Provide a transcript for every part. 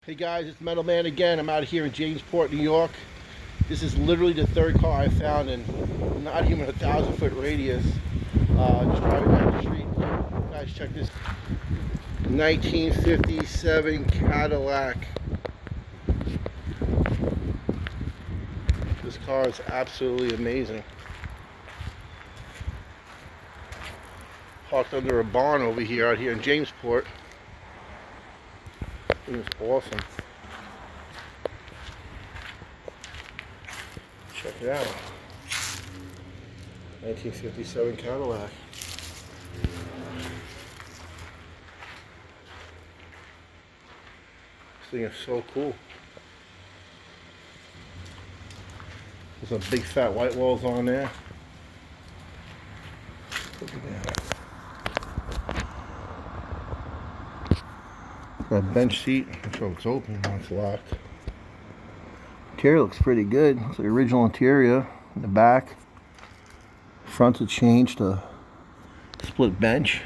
Hey guys, it's Metal Man again. I'm out here in Jamesport, New York. This is literally the third car I found in not even a 1,000-foot radius. Just driving down the street. Guys, check this 1957 Cadillac. This car is absolutely amazing. Parked under a barn over here, out here in Jamesport. It's awesome. Check it out. 1957 Cadillac. This thing is so cool. There's some big fat white walls on there. Look at that. Got a bench seat. I'm sure it's open. No, it's locked. Interior looks pretty good. Looks like original interior in the back. Front's a changed to split bench.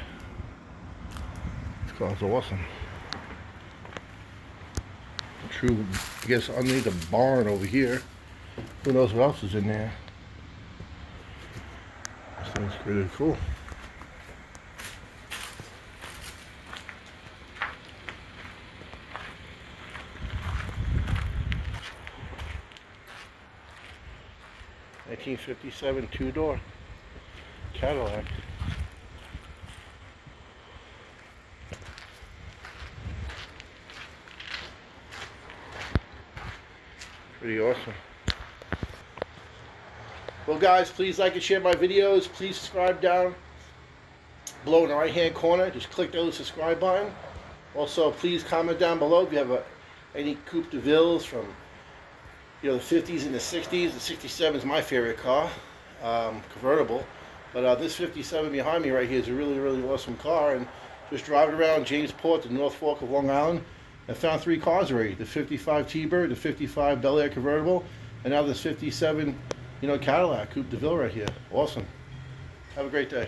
This car's awesome. True, I guess underneath the barn over here. Who knows what else is in there? This thing's pretty cool. (1957) two-door Cadillac. Pretty awesome. Well guys, please like and share my videos. Please subscribe down below in the right hand corner. Just click the subscribe button. Also, please comment down below if you have any Coupe Devilles from the 50s and the 60s. The 67 is my favorite car, convertible. But this 57 behind me right here is a really, really awesome car. And just driving around Jamesport, the North Fork of Long Island, I found 3 cars already: the 55 T-Bird, the 55 Bel Air convertible, and now this 57, Cadillac Coupe Deville right here. Awesome. Have a great day.